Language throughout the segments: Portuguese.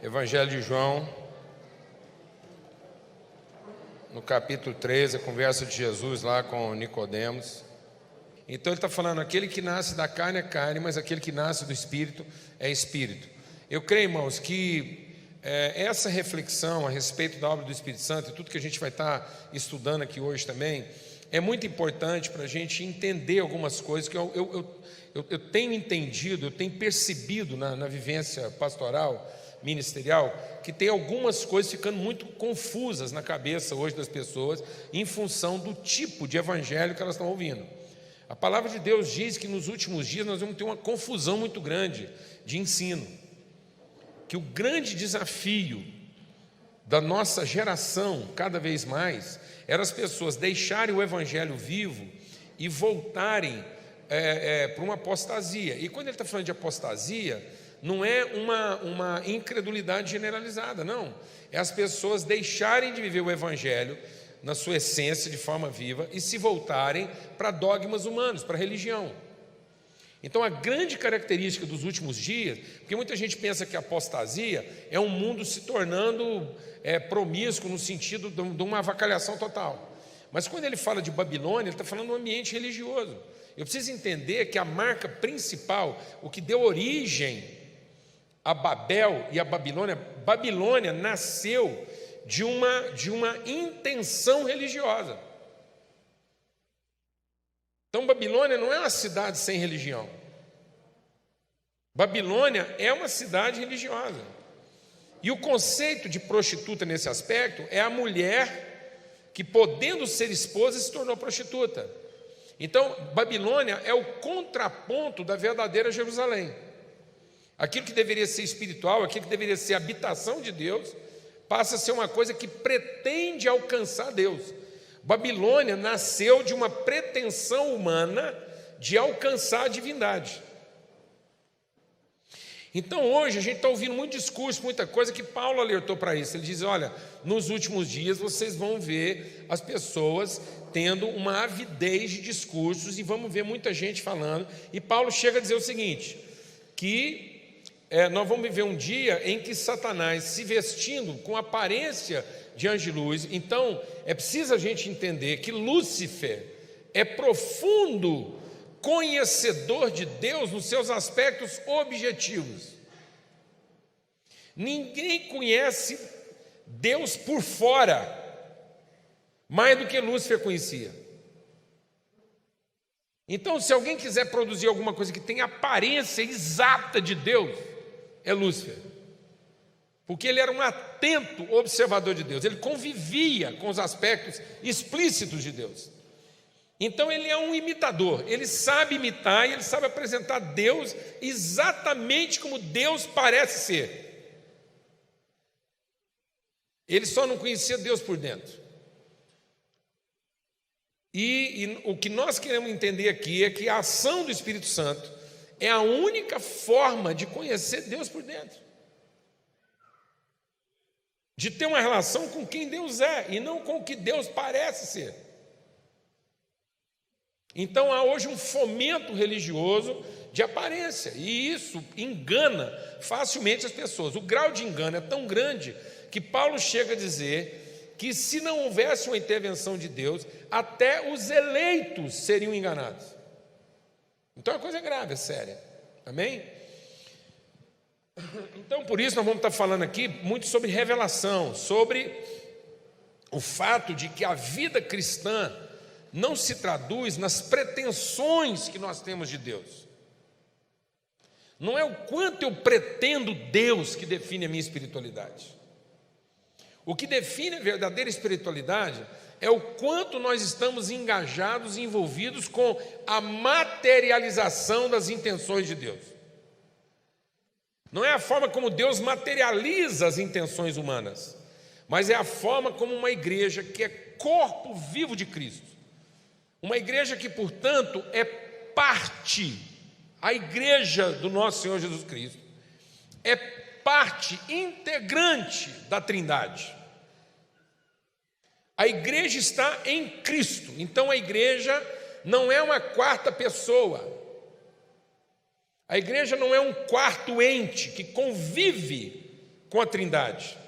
Evangelho de João, no capítulo 13, a conversa de Jesus lá com Nicodemos. Então ele está falando, aquele que nasce da carne é carne, mas aquele que nasce do Espírito é Espírito. Eu creio, irmãos, que essa reflexão a respeito da obra do Espírito Santo, e tudo que a gente vai estar estudando aqui hoje também, é muito importante para a gente entender algumas coisas que eu tenho entendido, eu tenho percebido na vivência pastoral, ministerial, que tem algumas coisas ficando muito confusas na cabeça hoje das pessoas em função do tipo de evangelho que elas estão ouvindo. A palavra de Deus diz que nos últimos dias nós vamos ter uma confusão muito grande de ensino, que o grande desafio da nossa geração, cada vez mais, era as pessoas deixarem o evangelho vivo e voltarem para uma apostasia. E quando ele está falando de apostasia, não é uma incredulidade generalizada, não. É as pessoas deixarem de viver o evangelho na sua essência, de forma viva, e se voltarem para dogmas humanos, para a religião. Então, a grande característica dos últimos dias, porque muita gente pensa que a apostasia é um mundo se tornando promíscuo no sentido de uma avacalhação total. Mas quando ele fala de Babilônia, ele está falando de um ambiente religioso. Eu preciso entender que a marca principal, o que deu origem a Babel e a Babilônia nasceu de uma intenção religiosa. Então, Babilônia não é uma cidade sem religião. Babilônia é uma cidade religiosa. E o conceito de prostituta nesse aspecto é a mulher que, podendo ser esposa, se tornou prostituta. Então, Babilônia é o contraponto da verdadeira Jerusalém. Aquilo que deveria ser espiritual, aquilo que deveria ser habitação de Deus, passa a ser uma coisa que pretende alcançar Deus. Babilônia nasceu de uma pretensão humana de alcançar a divindade. Então hoje a gente está ouvindo muito discurso, muita coisa que Paulo alertou para isso. Ele diz, olha, nos últimos dias vocês vão ver as pessoas tendo uma avidez de discursos e vamos ver muita gente falando. E Paulo chega a dizer o seguinte, que nós vamos viver um dia em que Satanás, se vestindo com aparência de anjo de luz, então é preciso a gente entender que Lúcifer é profundo conhecedor de Deus nos seus aspectos objetivos. Ninguém conhece Deus por fora mais do que Lúcifer conhecia. Então, se alguém quiser produzir alguma coisa que tenha aparência exata de Deus, é Lúcifer, porque ele era um atento observador de Deus, ele convivia com os aspectos explícitos de Deus. Então ele é um imitador, ele sabe imitar e ele sabe apresentar Deus exatamente como Deus parece ser. Ele só não conhecia Deus por dentro. E o que nós queremos entender aqui é que a ação do Espírito Santo é a única forma de conhecer Deus por dentro, de ter uma relação com quem Deus é e não com o que Deus parece ser. Então há hoje um fomento religioso de aparência e isso engana facilmente as pessoas. O grau de engano é tão grande que Paulo chega a dizer que se não houvesse uma intervenção de Deus, até os eleitos seriam enganados. Então a coisa é grave, é séria. Amém? Então por isso nós vamos estar falando aqui muito sobre revelação, sobre o fato de que a vida cristã não se traduz nas pretensões que nós temos de Deus. Não é o quanto eu pretendo Deus que define a minha espiritualidade. O que define a verdadeira espiritualidade é o quanto nós estamos engajados e envolvidos com a materialização das intenções de Deus. Não é a forma como Deus materializa as intenções humanas, mas é a forma como uma igreja que é corpo vivo de Cristo. Uma igreja que, portanto, é parte, a igreja do nosso Senhor Jesus Cristo, é parte integrante da Trindade. A igreja está em Cristo, então a igreja não é uma quarta pessoa. A igreja não é um quarto ente que convive com a Trindade.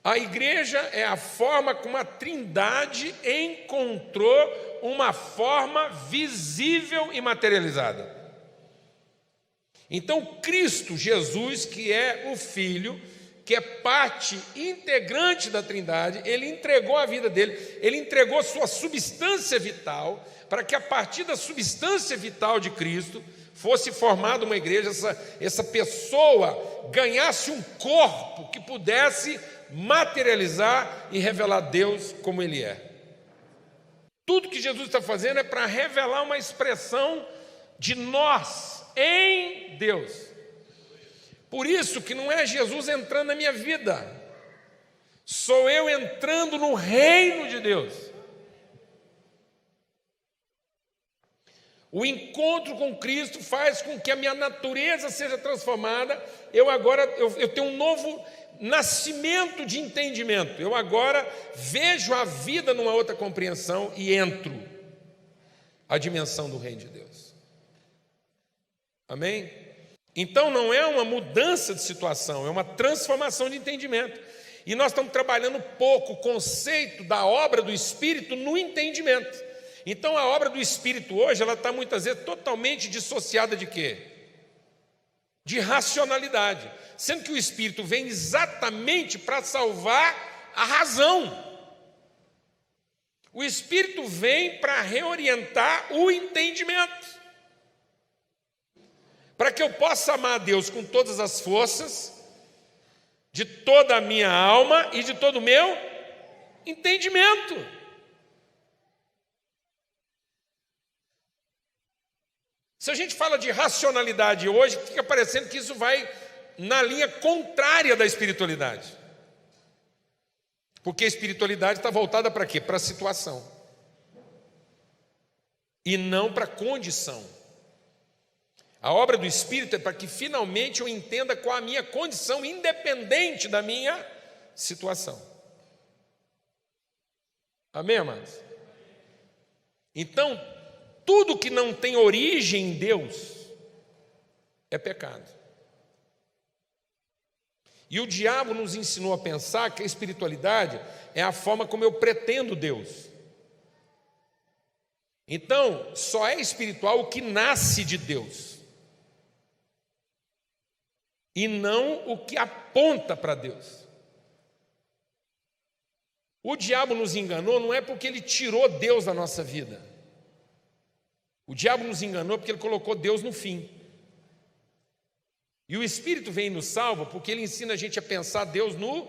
A igreja é a forma como a Trindade encontrou uma forma visível e materializada. Então, Cristo Jesus, que é o Filho, que é parte integrante da Trindade, ele entregou a vida dele, ele entregou sua substância vital, para que a partir da substância vital de Cristo fosse formada uma igreja, essa pessoa ganhasse um corpo que pudesse materializar e revelar Deus como Ele é. Tudo que Jesus está fazendo é para revelar uma expressão de nós em Deus. Por isso que não é Jesus entrando na minha vida, sou eu entrando no reino de Deus. O encontro com Cristo faz com que a minha natureza seja transformada. Eu tenho um novo nascimento de entendimento. Eu agora vejo a vida numa outra compreensão e entro a dimensão do reino de Deus. Amém? Então não é uma mudança de situação, é uma transformação de entendimento. E nós estamos trabalhando pouco o conceito da obra do Espírito no entendimento. Então a obra do Espírito hoje, ela está muitas vezes totalmente dissociada de quê? De racionalidade, sendo que o Espírito vem exatamente para salvar a razão. O Espírito vem para reorientar o entendimento, para que eu possa amar a Deus com todas as forças, de toda a minha alma e de todo o meu entendimento. Se a gente fala de racionalidade hoje, fica parecendo que isso vai na linha contrária da espiritualidade. Porque a espiritualidade está voltada para quê? Para a situação. E não para a condição. A obra do Espírito é para que finalmente eu entenda qual a minha condição, independente da minha situação. Amém, amados? Então, tudo que não tem origem em Deus é pecado. E o diabo nos ensinou a pensar que a espiritualidade é a forma como eu pretendo Deus. Então, só é espiritual o que nasce de Deus, e não o que aponta para Deus. O diabo nos enganou não é porque ele tirou Deus da nossa vida. O diabo nos enganou porque ele colocou Deus no fim. E o Espírito vem e nos salva porque ele ensina a gente a pensar Deus no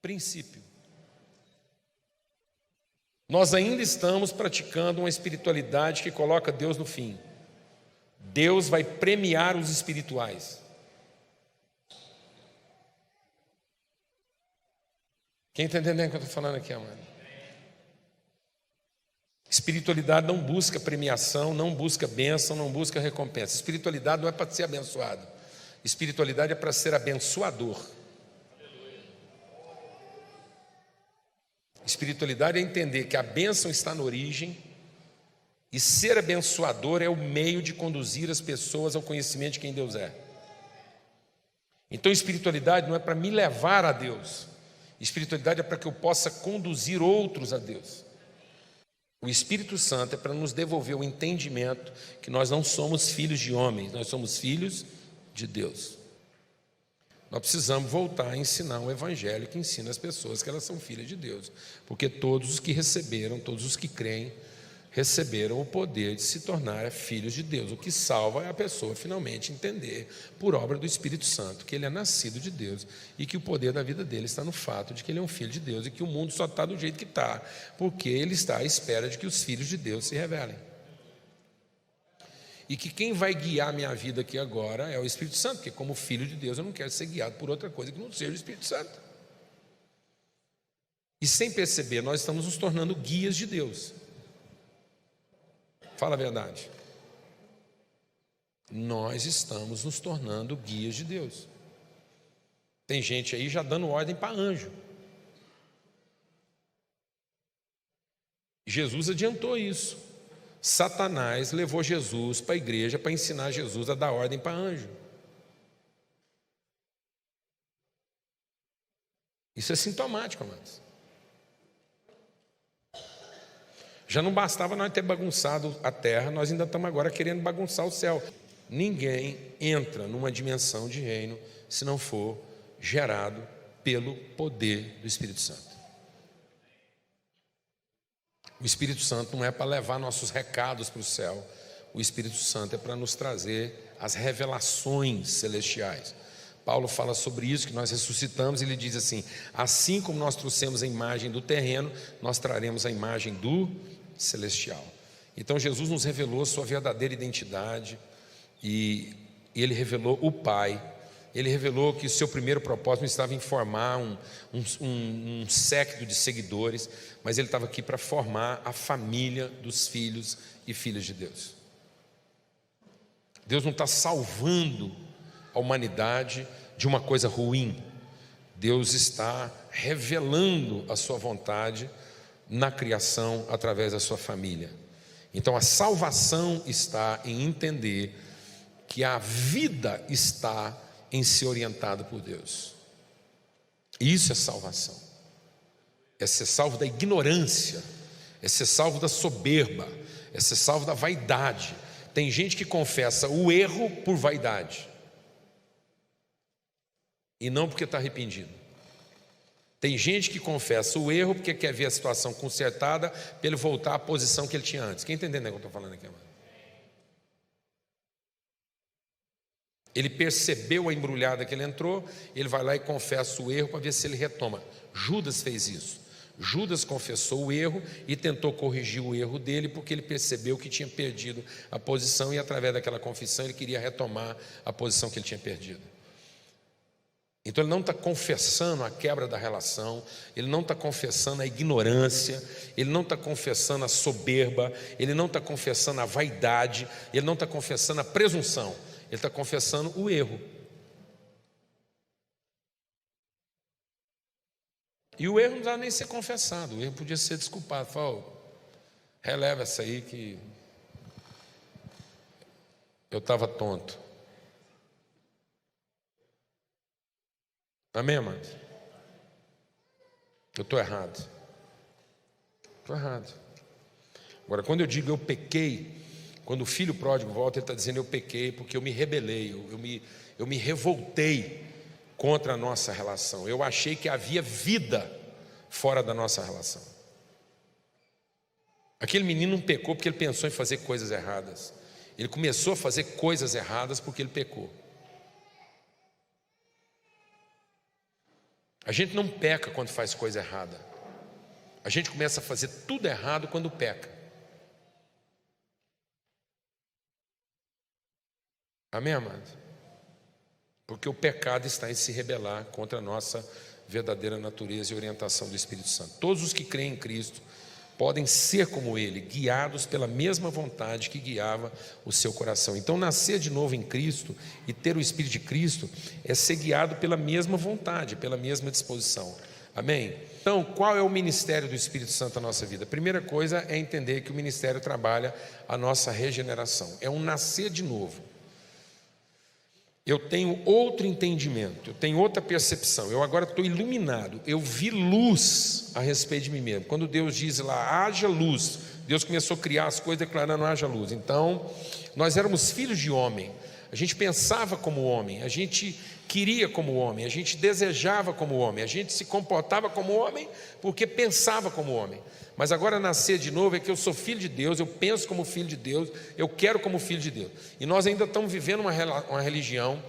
princípio. Nós ainda estamos praticando uma espiritualidade que coloca Deus no fim. Deus vai premiar os espirituais. Quem está entendendo o que eu estou falando aqui, amado? Espiritualidade não busca premiação, não busca bênção, não busca recompensa. Espiritualidade não é para ser abençoado. Espiritualidade é para ser abençoador. Espiritualidade é entender que a bênção está na origem e ser abençoador é o meio de conduzir as pessoas ao conhecimento de quem Deus é. Então, espiritualidade não é para me levar a Deus. Espiritualidade é para que eu possa conduzir outros a Deus. O Espírito Santo é para nos devolver o entendimento que nós não somos filhos de homens, nós somos filhos de Deus. Nós precisamos voltar a ensinar um evangelho que ensina as pessoas que elas são filhas de Deus, porque todos os que receberam, todos os que creem, receberam o poder de se tornar filhos de Deus. O que salva é a pessoa finalmente entender, por obra do Espírito Santo, que ele é nascido de Deus e que o poder da vida dele está no fato de que ele é um filho de Deus e que o mundo só está do jeito que está, porque ele está à espera de que os filhos de Deus se revelem. E que quem vai guiar minha vida aqui agora é o Espírito Santo, porque como filho de Deus eu não quero ser guiado por outra coisa que não seja o Espírito Santo. E sem perceber, nós estamos nos tornando guias de Deus. Fala a verdade. Nós estamos nos tornando guias de Deus. Tem gente aí já dando ordem para anjo. Jesus adiantou isso. Satanás levou Jesus para a igreja para ensinar Jesus a dar ordem para anjo. Isso é sintomático, amados. Já não bastava nós ter bagunçado a terra, nós ainda estamos agora querendo bagunçar o céu. Ninguém entra numa dimensão de reino se não for gerado pelo poder do Espírito Santo. O Espírito Santo não é para levar nossos recados para o céu. O Espírito Santo é para nos trazer as revelações celestiais. Paulo fala sobre isso, que nós ressuscitamos, e ele diz assim: assim como nós trouxemos a imagem do terreno, nós traremos a imagem do celestial. Então Jesus nos revelou a sua verdadeira identidade, e ele revelou o Pai. Ele revelou que o seu primeiro propósito não estava em formar um séquito de seguidores, mas ele estava aqui para formar a família dos filhos e filhas de Deus. Deus não está salvando a humanidade de uma coisa ruim. Deus está revelando a sua vontade na criação através da sua família. Então a salvação está em entender que a vida está em ser orientado por Deus. Isso é salvação. É ser salvo da ignorância, é ser salvo da soberba, é ser salvo da vaidade. Tem gente que confessa o erro por vaidade e não porque está arrependido. Tem gente que confessa o erro porque quer ver a situação consertada para ele voltar à posição que ele tinha antes. Quem está entendendo o que eu estou falando aqui, amado? Ele percebeu a embrulhada que ele entrou, ele vai lá e confessa o erro para ver se ele retoma. Judas fez isso. Judas confessou o erro e tentou corrigir o erro dele, porque ele percebeu que tinha perdido a posição, e através daquela confissão ele queria retomar a posição que ele tinha perdido. Então ele não está confessando a quebra da relação, ele não está confessando a ignorância, ele não está confessando a soberba, ele não está confessando a vaidade, ele não está confessando a presunção. Ele está confessando o erro. E o erro não precisava nem ser confessado, o erro podia ser desculpado. Fala, releva essa aí que eu estava tonto. Amém, amados? Eu estou errado. Estou errado. Agora, quando eu digo eu pequei, quando o filho pródigo volta, ele está dizendo eu pequei porque eu me rebelei, eu me revoltei contra a nossa relação. Eu achei que havia vida fora da nossa relação. Aquele menino não pecou porque ele pensou em fazer coisas erradas. Ele começou a fazer coisas erradas porque ele pecou. A gente não peca quando faz coisa errada. A gente começa a fazer tudo errado quando peca. Amém, amado? Porque o pecado está em se rebelar contra a nossa verdadeira natureza e orientação do Espírito Santo. Todos os que creem em Cristo podem ser como Ele, guiados pela mesma vontade que guiava o seu coração. Então, nascer de novo em Cristo e ter o Espírito de Cristo é ser guiado pela mesma vontade, pela mesma disposição. Amém? Então, qual é o ministério do Espírito Santo na nossa vida? A primeira coisa é entender que o ministério trabalha a nossa regeneração. É um nascer de novo. Eu tenho outro entendimento, eu tenho outra percepção, eu agora estou iluminado, eu vi luz a respeito de mim mesmo. Quando Deus diz lá, haja luz, Deus começou a criar as coisas declarando haja luz. Então, nós éramos filhos de homem, a gente pensava como homem, a gente queria como homem, a gente desejava como homem, a gente se comportava como homem porque pensava como homem. Mas agora nascer de novo é que eu sou filho de Deus, eu penso como filho de Deus, eu quero como filho de Deus. E nós ainda estamos vivendo uma religião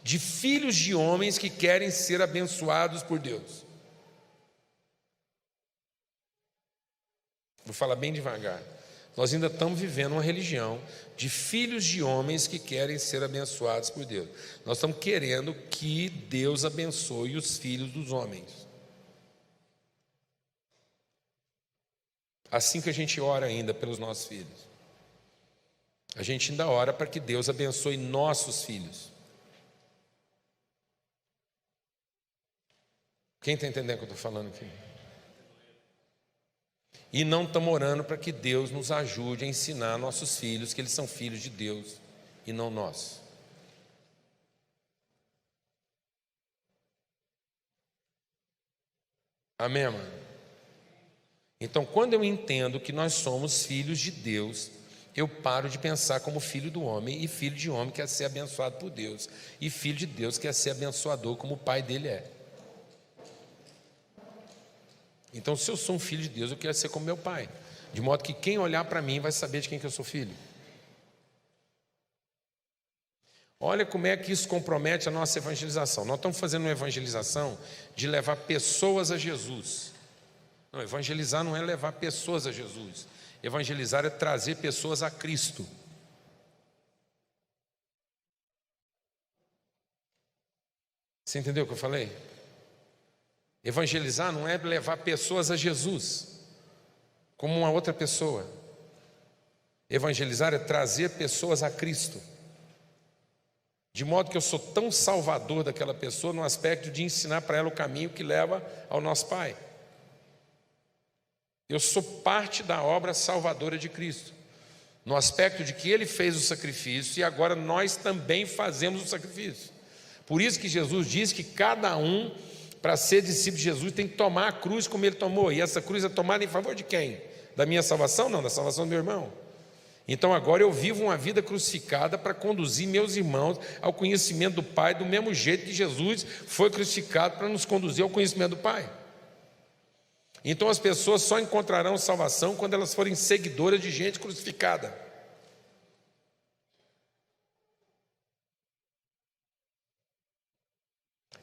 de filhos de homens que querem ser abençoados por Deus. Vou falar bem devagar. Nós ainda estamos vivendo uma religião de filhos de homens que querem ser abençoados por Deus. Nós estamos querendo que Deus abençoe os filhos dos homens. Assim que a gente ora ainda pelos nossos filhos. A gente ainda ora para que Deus abençoe nossos filhos. Quem está entendendo o que eu estou falando aqui? E não estamos orando para que Deus nos ajude a ensinar nossos filhos que eles são filhos de Deus e não nós. Amém, mano? Então, quando eu entendo que nós somos filhos de Deus, eu paro de pensar como filho do homem, e filho de homem quer ser abençoado por Deus, e filho de Deus quer ser abençoador como o pai dele é. Então, se eu sou um filho de Deus, eu quero ser como meu pai, de modo que quem olhar para mim vai saber de quem que eu sou filho. Olha como é que isso compromete a nossa evangelização. Nós estamos fazendo uma evangelização de levar pessoas a Jesus. Não, evangelizar não é levar pessoas a Jesus. Evangelizar é trazer pessoas a Cristo. Você entendeu o que eu falei? Evangelizar não é levar pessoas a Jesus, como uma outra pessoa. Evangelizar é trazer pessoas a Cristo. De modo que eu sou tão salvador daquela pessoa no aspecto de ensinar para ela o caminho que leva ao nosso Pai. Eu sou parte da obra salvadora de Cristo, no aspecto de que Ele fez o sacrifício e agora nós também fazemos o sacrifício. Por isso que Jesus diz que cada um, para ser discípulo de Jesus, tem que tomar a cruz como Ele tomou. E essa cruz é tomada em favor de quem? Da minha salvação? Não, da salvação do meu irmão. Então agora eu vivo uma vida crucificada para conduzir meus irmãos ao conhecimento do Pai, do mesmo jeito que Jesus foi crucificado para nos conduzir ao conhecimento do Pai. Então as pessoas só encontrarão salvação quando elas forem seguidoras de gente crucificada.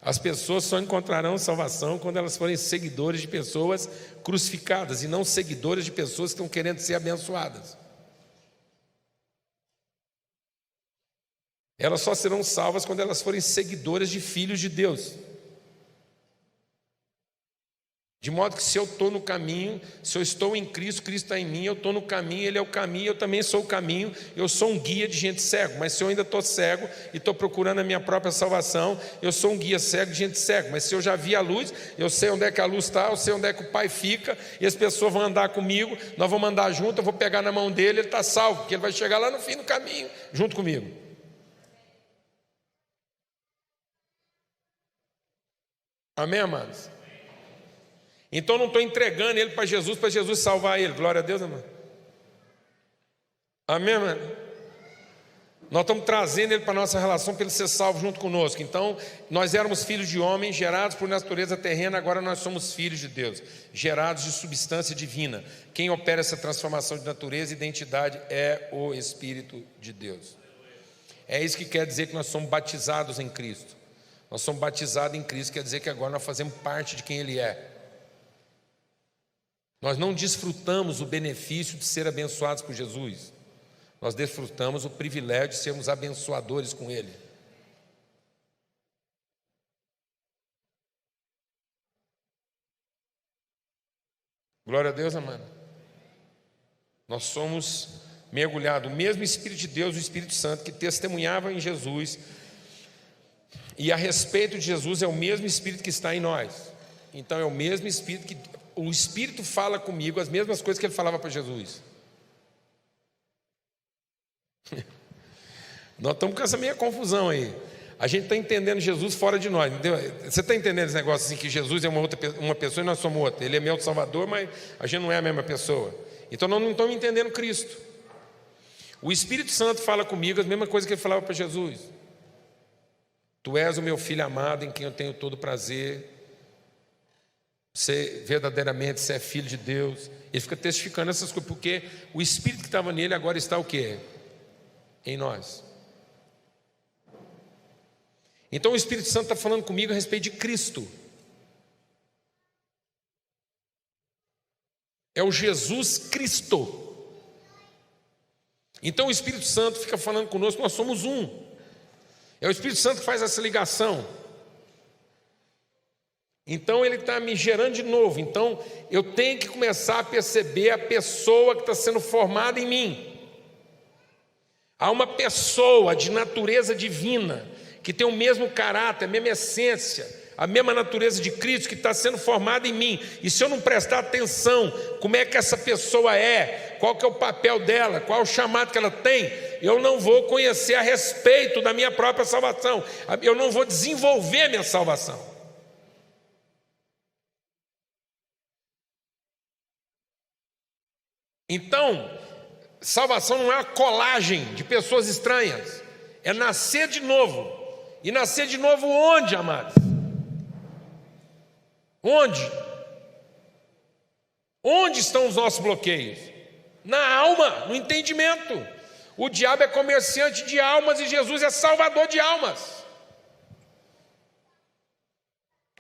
As pessoas só encontrarão salvação quando elas forem seguidores de pessoas crucificadas e não seguidores de pessoas que estão querendo ser abençoadas. Elas só serão salvas quando elas forem seguidoras de filhos de Deus. De modo que se eu estou no caminho, se eu estou em Cristo, Cristo está em mim, eu estou no caminho, Ele é o caminho, eu também sou o caminho, eu sou um guia de gente cego. Mas se eu ainda estou cego e estou procurando a minha própria salvação, eu sou um guia cego de gente cego. Mas se eu já vi a luz, eu sei onde é que a luz está, eu sei onde é que o Pai fica, e as pessoas vão andar comigo, nós vamos andar junto, eu vou pegar na mão dele, ele está salvo, porque ele vai chegar lá no fim do caminho, junto comigo. Amém, amados? Então não estou entregando ele para Jesus salvar ele. Glória a Deus, amém. Amém, mano? Nós estamos trazendo ele para a nossa relação para ele ser salvo junto conosco. Então, nós éramos filhos de homem, gerados por natureza terrena, agora nós somos filhos de Deus, gerados de substância divina. Quem opera essa transformação de natureza e identidade é o Espírito de Deus. É isso que quer dizer que nós somos batizados em Cristo. Nós somos batizados em Cristo, quer dizer que agora nós fazemos parte de quem Ele é. Nós não desfrutamos o benefício de ser abençoados por Jesus. Nós desfrutamos o privilégio de sermos abençoadores com Ele. Glória a Deus, amado. Nós somos mergulhados. O mesmo Espírito de Deus, o Espírito Santo, que testemunhava em Jesus, e a respeito de Jesus é o mesmo Espírito que está em nós. Então é o mesmo Espírito que... O Espírito fala comigo as mesmas coisas que ele falava para Jesus. Nós estamos com essa meia confusão aí. A gente está entendendo Jesus fora de nós, entendeu? Você está entendendo esse negócio assim, que Jesus é uma pessoa e nós somos outra. Ele é meu Salvador, mas a gente não é a mesma pessoa. Então nós não estamos entendendo Cristo. O Espírito Santo fala comigo as mesmas coisas que ele falava para Jesus. Tu és o meu filho amado, em quem eu tenho todo prazer. Você verdadeiramente, você é filho de Deus. Ele fica testificando essas coisas, porque o Espírito que estava nele agora está o quê? Em nós. Então o Espírito Santo está falando comigo a respeito de Cristo. É o Jesus Cristo. Então o Espírito Santo fica falando conosco, nós somos um. É o Espírito Santo que faz essa ligação. Então ele está me gerando de novo. Então eu tenho que começar a perceber a pessoa que está sendo formada em mim. Há uma pessoa de natureza divina, que tem o mesmo caráter, a mesma essência, a mesma natureza de Cristo, que está sendo formada em mim. E se eu não prestar atenção como é que essa pessoa é, qual que é o papel dela, qual é o chamado que ela tem, eu não vou conhecer a respeito da minha própria salvação. Eu não vou desenvolver a minha salvação. Então, salvação não é uma colagem de pessoas estranhas, é nascer de novo. E nascer de novo onde, amados? Onde? Onde estão os nossos bloqueios? Na alma, no entendimento. O diabo é comerciante de almas e Jesus é salvador de almas.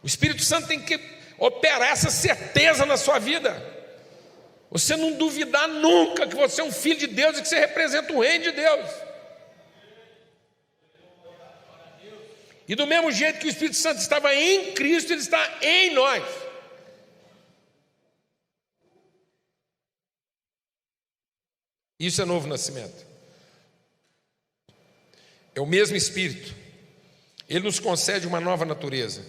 O Espírito Santo tem que operar essa certeza na sua vida. Você não duvidar nunca que você é um filho de Deus e que você representa o reino de Deus. E do mesmo jeito que o Espírito Santo estava em Cristo, ele está em nós. Isso é novo nascimento. É o mesmo Espírito. Ele nos concede uma nova natureza.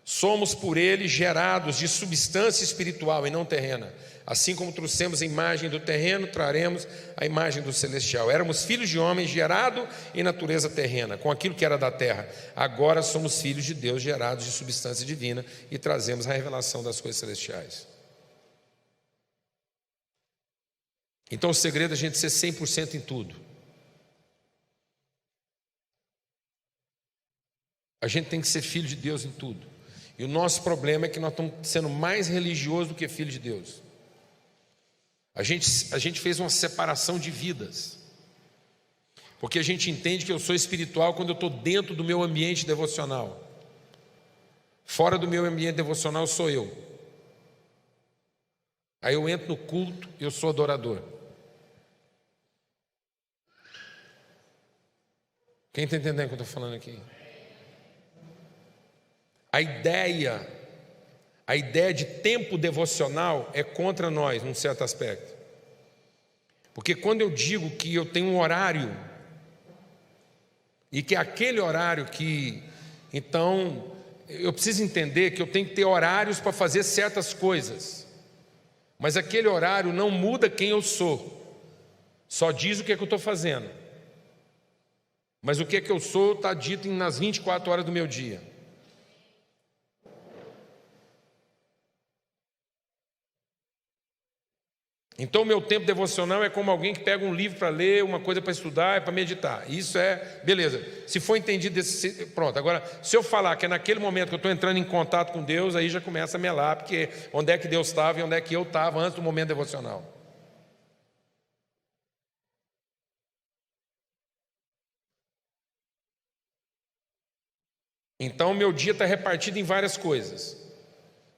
Somos por ele gerados de substância espiritual e não terrena. Assim como trouxemos a imagem do terreno, traremos a imagem do celestial. Éramos filhos de homens gerados em natureza terrena, com aquilo que era da terra. Agora somos filhos de Deus gerados de substância divina e trazemos a revelação das coisas celestiais. Então o segredo é a gente ser 100% em tudo. A gente tem que ser filho de Deus em tudo. E o nosso problema é que nós estamos sendo mais religiosos do que filho de Deus. A gente fez uma separação de vidas. Porque a gente entende que eu sou espiritual quando eu estou dentro do meu ambiente devocional. Fora do meu ambiente devocional sou eu. Aí eu entro no culto, eu sou adorador. Quem está entendendo o que eu estou falando aqui? A ideia de tempo devocional é contra nós, num certo aspecto. Porque quando eu digo que eu tenho um horário, e que é aquele horário que... Então, eu preciso entender que eu tenho que ter horários para fazer certas coisas. Mas aquele horário não muda quem eu sou. Só diz o que é que eu estou fazendo. Mas o que é que eu sou está dito nas 24 horas do meu dia. Então o meu tempo devocional é como alguém que pega um livro para ler, uma coisa para estudar, para meditar. Isso é, beleza. Se for entendido desse, pronto. Agora, se eu falar que é naquele momento que eu estou entrando em contato com Deus, aí já começa a melar, porque onde é que Deus estava e onde é que eu estava antes do momento devocional. Então o meu dia está repartido em várias coisas.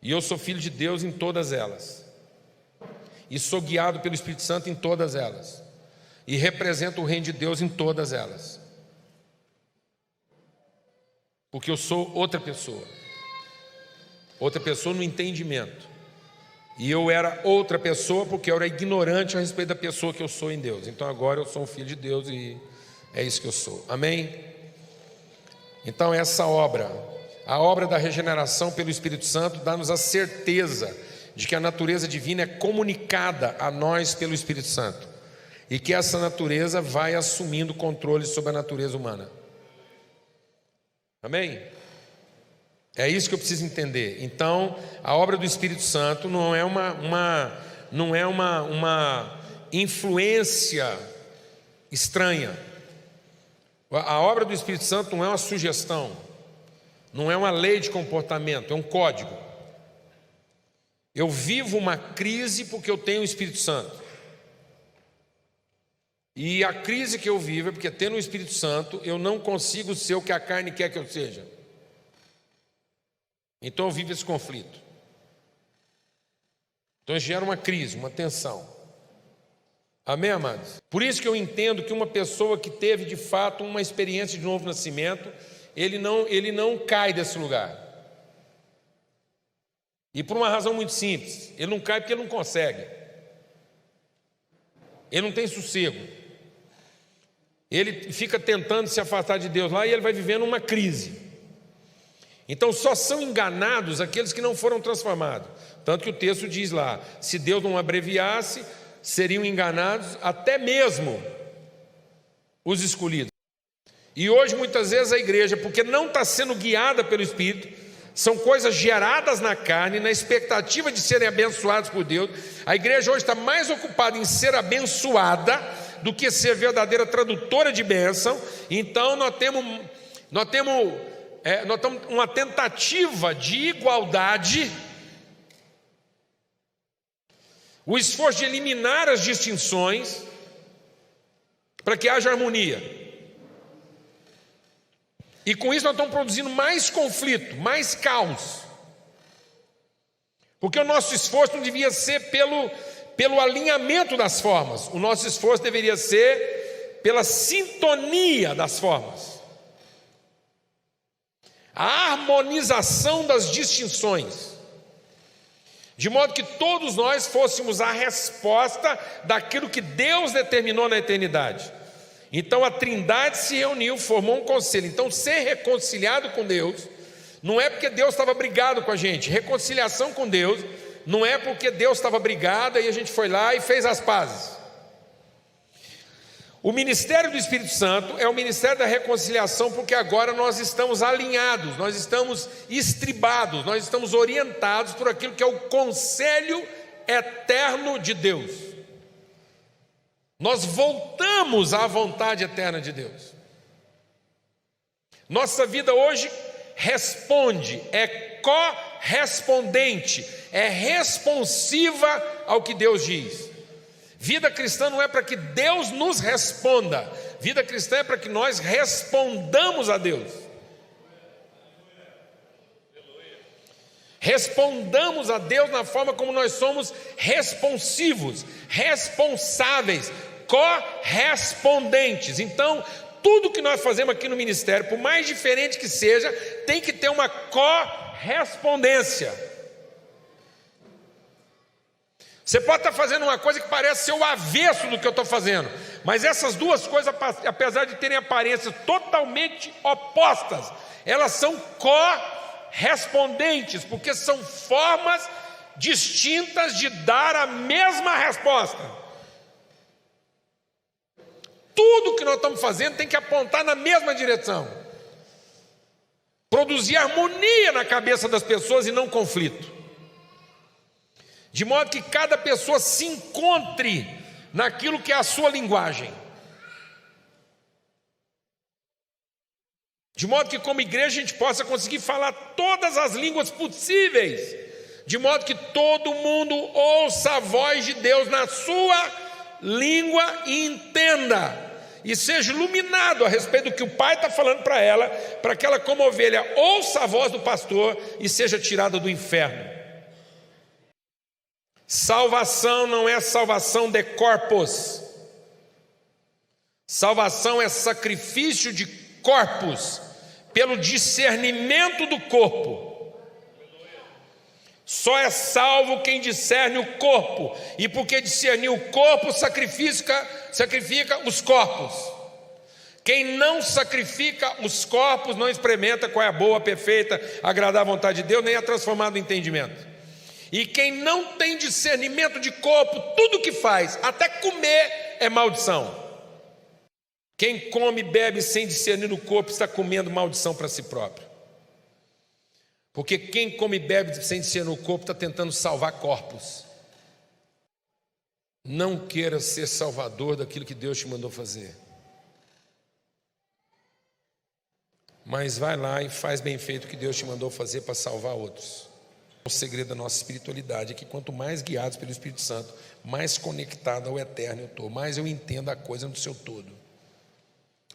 E eu sou filho de Deus em todas elas. E sou guiado pelo Espírito Santo em todas elas. E represento o reino de Deus em todas elas. Porque eu sou outra pessoa. Outra pessoa no entendimento. E eu era outra pessoa porque eu era ignorante a respeito da pessoa que eu sou em Deus. Então agora eu sou um filho de Deus e é isso que eu sou. Amém? Então essa obra, a obra da regeneração pelo Espírito Santo, dá-nos a certeza de que a natureza divina é comunicada a nós pelo Espírito Santo e que essa natureza vai assumindo controle sobre a natureza humana. Amém? É isso que eu preciso entender. Então, a obra do Espírito Santo não é uma influência estranha. A obra do Espírito Santo não é uma sugestão, não é uma lei de comportamento, é um código. Eu vivo uma crise porque eu tenho o Espírito Santo. E a crise que eu vivo é porque, tendo o Espírito Santo, eu não consigo ser o que a carne quer que eu seja. Então eu vivo esse conflito. Então gera uma crise, uma tensão. Amém, amados? Por isso que eu entendo que uma pessoa que teve de fato uma experiência de novo nascimento, ele não cai desse lugar. E por uma razão muito simples, ele não cai porque ele não consegue. Ele não tem sossego. Ele fica tentando se afastar de Deus lá e ele vai vivendo uma crise. Então só são enganados aqueles que não foram transformados. Tanto que o texto diz lá, se Deus não abreviasse, seriam enganados até mesmo os escolhidos. E hoje muitas vezes a igreja, porque não está sendo guiada pelo Espírito, São coisas geradas na carne, na expectativa de serem abençoados por Deus. A igreja hoje está mais ocupada em ser abençoada do que ser verdadeira tradutora de bênção. Então nós temos uma tentativa de igualdade, o esforço de eliminar as distinções para que haja harmonia. E com isso nós estamos produzindo mais conflito, mais caos. Porque o nosso esforço não devia ser pelo alinhamento das formas. O nosso esforço deveria ser pela sintonia das formas. A harmonização das distinções. De modo que todos nós fôssemos a resposta daquilo que Deus determinou na eternidade. Então a Trindade se reuniu, formou um conselho. Então ser reconciliado com Deus não é porque Deus estava brigado com a gente. Reconciliação com Deus não é porque Deus estava brigado e a gente foi lá e fez as pazes. O ministério do Espírito Santo é o ministério da reconciliação, porque agora nós estamos alinhados, nós estamos estribados, nós estamos orientados por aquilo que é o conselho eterno de Deus. Nós voltamos à vontade eterna de Deus. Nossa vida hoje responde, é correspondente, é responsiva ao que Deus diz. Vida cristã não é para que Deus nos responda, vida cristã é para que nós respondamos a Deus. Respondamos a Deus na forma como nós somos responsivos, responsáveis, correspondentes. Então, tudo que nós fazemos aqui no ministério, por mais diferente que seja, tem que ter uma correspondência. Você pode estar fazendo uma coisa que parece ser o avesso do que eu estou fazendo, mas essas duas coisas, apesar de terem aparências totalmente opostas, elas são correspondentes, porque são formas distintas de dar a mesma resposta. Tudo que nós estamos fazendo tem que apontar na mesma direção, produzir harmonia na cabeça das pessoas e não conflito, de modo que cada pessoa se encontre naquilo que é a sua linguagem, de modo que como igreja a gente possa conseguir falar todas as línguas possíveis, de modo que todo mundo ouça a voz de Deus na sua língua e entenda, e seja iluminado a respeito do que o Pai está falando para ela, para que ela como ovelha ouça a voz do pastor e seja tirada do inferno. Salvação não é salvação de corpos, salvação é sacrifício de corpos, pelo discernimento do corpo. Só é salvo quem discerne o corpo, e porque discernir o corpo sacrifica os corpos. Quem não sacrifica os corpos não experimenta qual é a boa, perfeita, agradável vontade de Deus, nem é transformado no entendimento. E quem não tem discernimento de corpo, tudo que faz, até comer, é maldição. Quem come e bebe sem discernir o corpo está comendo maldição para si próprio. Porque quem come e bebe sem discernir o corpo está tentando salvar corpos. Não queira ser salvador daquilo que Deus te mandou fazer. Mas vai lá e faz bem feito o que Deus te mandou fazer para salvar outros. O segredo da nossa espiritualidade é que quanto mais guiados pelo Espírito Santo, mais conectado ao eterno eu estou, mais eu entendo a coisa no seu todo.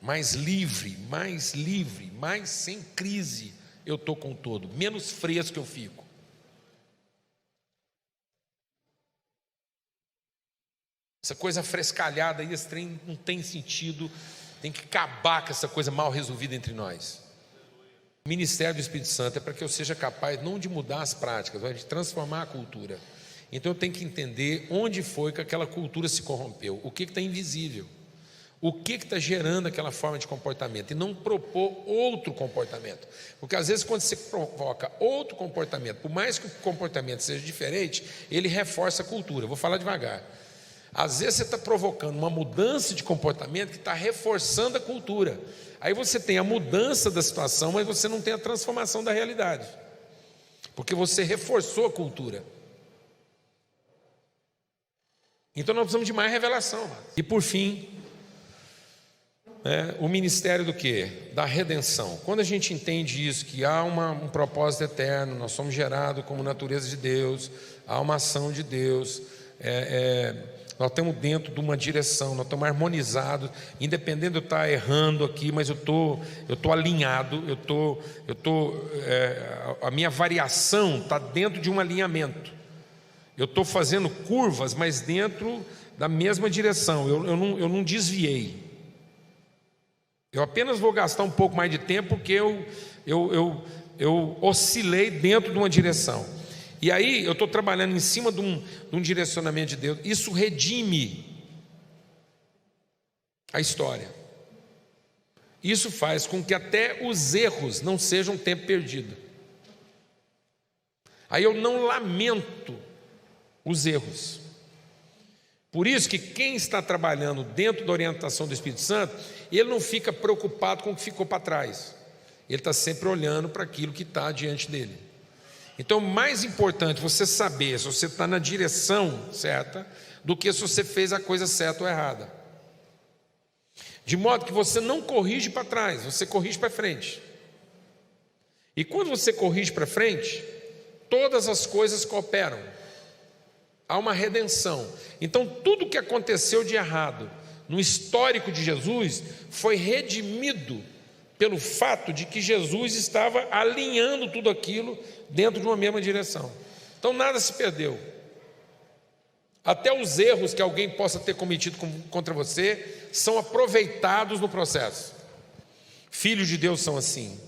Mais livre, mais sem crise eu estou com o todo, menos fresco eu fico. Essa coisa frescalhada aí, esse trem não tem sentido, tem que acabar com essa coisa mal resolvida entre nós. O ministério do Espírito Santo é para que eu seja capaz não de mudar as práticas, mas de transformar a cultura. Então eu tenho que entender onde foi que aquela cultura se corrompeu, o que está invisível. O que está gerando aquela forma de comportamento e não propor outro comportamento, porque às vezes quando você provoca outro comportamento, por mais que o comportamento seja diferente, ele reforça a cultura. Vou falar devagar. Às vezes você está provocando uma mudança de comportamento que está reforçando a cultura. Aí você tem a mudança da situação, mas você não tem a transformação da realidade. porque você reforçou a cultura. Então nós precisamos de mais revelação. E por fim, o ministério do quê? Da redenção. Quando a gente entende isso, que há um propósito eterno, nós somos gerados como natureza de Deus, há uma ação de Deus, nós estamos dentro de uma direção, nós estamos harmonizados, independente de eu estar errando aqui, mas eu estou alinhado, a minha variação está dentro de um alinhamento. Eu estou fazendo curvas, mas dentro da mesma direção, eu não desviei. Eu apenas vou gastar um pouco mais de tempo porque eu oscilei dentro de uma direção. E aí eu estou trabalhando em cima de um direcionamento de Deus. Isso redime a história. Isso faz com que até os erros não sejam tempo perdido. Aí eu não lamento os erros. Por isso que quem está trabalhando dentro da orientação do Espírito Santo, ele não fica preocupado com o que ficou para trás. Ele está sempre olhando para aquilo que está diante dele. Então, mais importante você saber se você está na direção certa do que se você fez a coisa certa ou errada. De modo que você não corrige para trás, você corrige para frente. E quando você corrige para frente, todas as coisas cooperam. Há uma redenção. Então tudo que aconteceu de errado no histórico de Jesus foi redimido pelo fato de que Jesus estava alinhando tudo aquilo dentro de uma mesma direção. Então nada se perdeu. Até os erros que alguém possa ter cometido contra você são aproveitados no processo. Filhos de Deus são assim.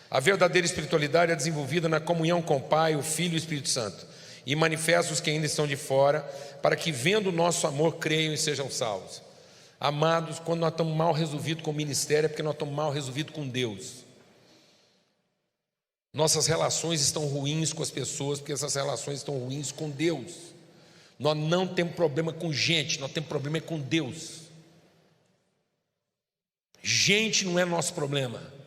A verdadeira espiritualidade é desenvolvida na comunhão com o Pai, o Filho e o Espírito Santo, e manifesta os que ainda estão de fora, para que vendo o nosso amor creiam e sejam salvos. Amados, quando nós estamos mal resolvidos com o ministério, é porque nós estamos mal resolvidos com Deus. Nossas relações estão ruins com as pessoas, porque essas relações estão ruins com Deus. Nós não temos problema com gente, nós temos problema com Deus. Gente não é nosso problema.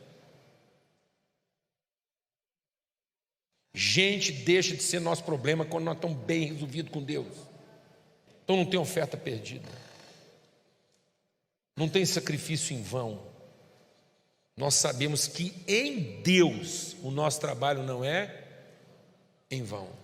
Gente deixa de ser nosso problema quando nós estamos bem resolvidos com Deus. Então não tem oferta perdida, não tem sacrifício em vão. Nós sabemos que em Deus o nosso trabalho não é em vão.